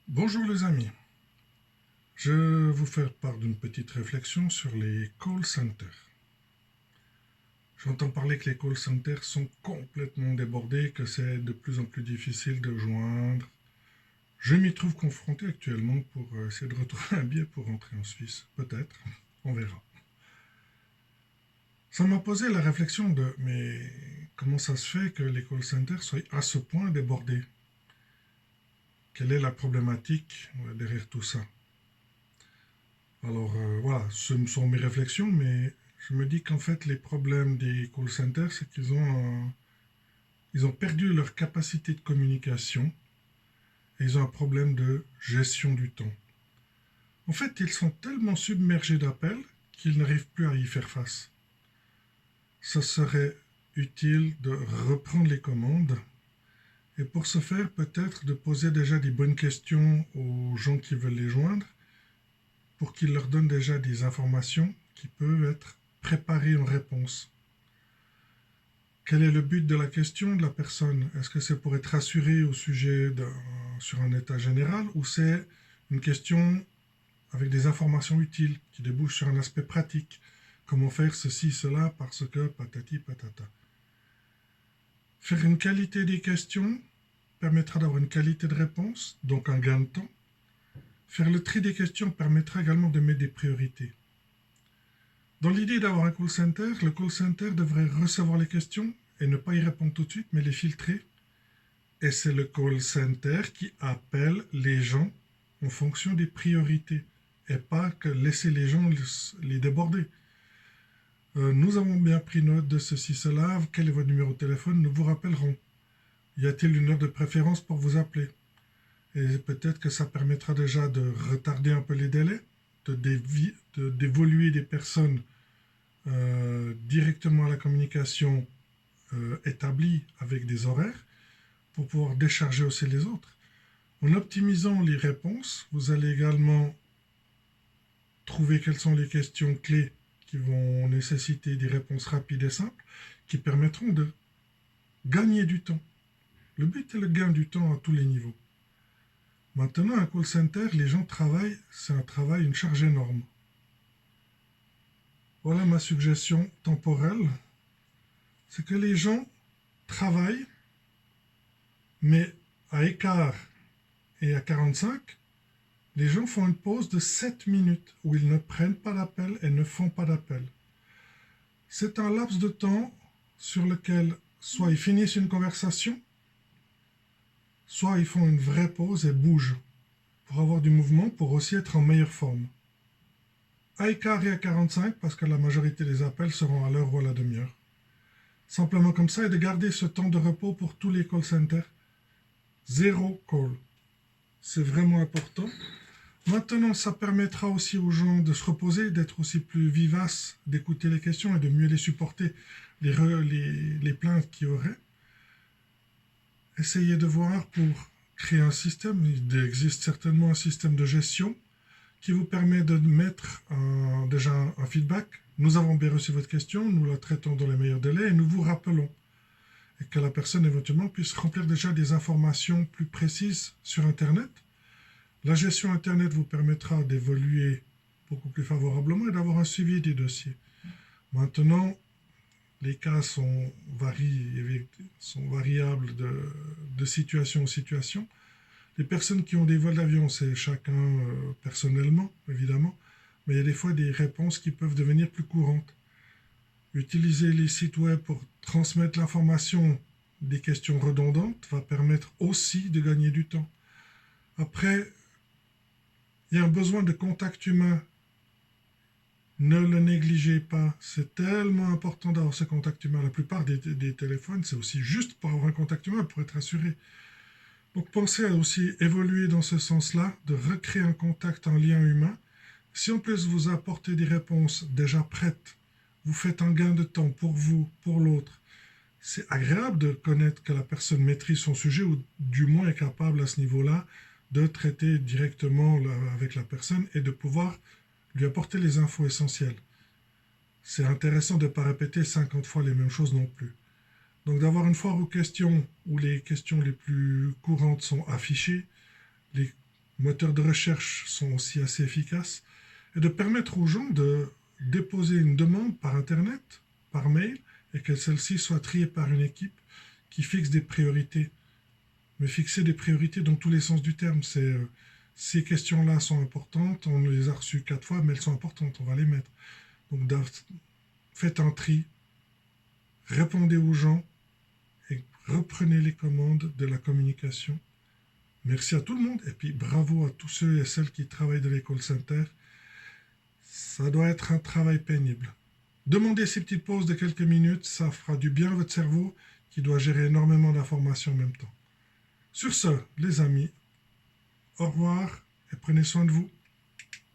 Bonjour les amis, je vais vous faire part d'une petite réflexion sur les call centers. J'entends parler que les call centers sont complètement débordés, que c'est de plus en plus difficile de joindre. Je m'y trouve confronté actuellement pour essayer de retrouver un billet pour rentrer en Suisse, peut-être, on verra. Ça m'a posé la réflexion de mais comment ça se fait que les call centers soient à ce point débordés? Quelle est la problématique derrière tout ça? Alors voilà, ce sont mes réflexions, mais je me dis qu'en fait les problèmes des call centers, c'est ils ont perdu leur capacité de communication et ils ont un problème de gestion du temps. En fait, ils sont tellement submergés d'appels qu'ils n'arrivent plus à y faire face. Ça serait utile de reprendre les commandes et pour ce faire, peut-être de poser déjà des bonnes questions aux gens qui veulent les joindre pour qu'ils leur donnent déjà des informations qui peuvent être préparées en réponse. Quel est le but de la question de la personne? Est-ce que c'est pour être rassuré au sujet sur un état général ou c'est une question avec des informations utiles qui débouchent sur un aspect pratique? Comment faire ceci, cela, parce que patati patata. Faire une qualité des questions permettra d'avoir une qualité de réponse, donc un gain de temps. Faire le tri des questions permettra également de mettre des priorités. Dans l'idée d'avoir un call center, le call center devrait recevoir les questions et ne pas y répondre tout de suite, mais les filtrer. Et c'est le call center qui appelle les gens en fonction des priorités et pas que laisser les gens les déborder. Nous avons bien pris note de ceci, cela. Quel est votre numéro de téléphone? Nous vous rappellerons. Y a-t-il une heure de préférence pour vous appeler? Et peut-être que ça permettra déjà de retarder un peu les délais, d'évoluer des personnes directement à la communication établie avec des horaires pour pouvoir décharger aussi les autres. En optimisant les réponses, vous allez également trouver quelles sont les questions clés qui vont nécessiter des réponses rapides et simples qui permettront de gagner du temps. Le but est le gain du temps à tous les niveaux. Maintenant, un call center, les gens travaillent, c'est un travail, une charge énorme. Voilà ma suggestion temporelle, c'est que les gens travaillent, mais à écart et à 45, les gens font une pause de 7 minutes où ils ne prennent pas d'appel et ne font pas d'appel. C'est un laps de temps sur lequel soit ils finissent une conversation, soit ils font une vraie pause et bougent pour avoir du mouvement, pour aussi être en meilleure forme. À écart et à 45, parce que la majorité des appels seront à l'heure ou à la demi-heure. Simplement comme ça, et de garder ce temps de repos pour tous les call centers. Zéro call. C'est vraiment important. Maintenant, ça permettra aussi aux gens de se reposer, d'être aussi plus vivaces, d'écouter les questions et de mieux les supporter, les plaintes qu'il y aurait. Essayez de voir pour créer un système. Il existe certainement un système de gestion qui vous permet de mettre déjà un feedback. Nous avons bien reçu votre question, nous la traitons dans les meilleurs délais et nous vous rappelons. Et que la personne éventuellement puisse remplir déjà des informations plus précises sur Internet. La gestion Internet vous permettra d'évoluer beaucoup plus favorablement et d'avoir un suivi des dossiers. Maintenant, les cas sont variables de situation en situation. Les personnes qui ont des vols d'avion, c'est chacun personnellement, évidemment, mais il y a des fois des réponses qui peuvent devenir plus courantes. Utiliser les sites web pour transmettre l'information des questions redondantes va permettre aussi de gagner du temps. Après, il y a un besoin de contact humain. Ne le négligez pas. C'est tellement important d'avoir ce contact humain. La plupart des téléphones, c'est aussi juste pour avoir un contact humain, pour être assuré. Donc pensez à aussi évoluer dans ce sens-là, de recréer un contact, un lien humain. Si en plus vous apportez des réponses déjà prêtes, vous faites un gain de temps pour vous, pour l'autre. C'est agréable de connaître que la personne maîtrise son sujet ou du moins est capable à ce niveau-là de traiter directement avec la personne et de pouvoir lui apporter les infos essentielles. C'est intéressant de ne pas répéter 50 fois les mêmes choses non plus. Donc d'avoir une foire aux questions où les questions les plus courantes sont affichées, les moteurs de recherche sont aussi assez efficaces, et de permettre aux gens de déposer une demande par Internet, par mail, et que celle-ci soit triée par une équipe qui fixe des priorités. Mais fixer des priorités dans tous les sens du terme, ces questions-là sont importantes, on les a reçues 4 fois, mais elles sont importantes, on va les mettre. Donc faites un tri, répondez aux gens et reprenez les commandes de la communication. Merci à tout le monde et puis bravo à tous ceux et celles qui travaillent dans les call centers. Ça doit être un travail pénible. Demandez ces petites pauses de quelques minutes, ça fera du bien à votre cerveau qui doit gérer énormément d'informations en même temps. Sur ce, les amis, au revoir et prenez soin de vous.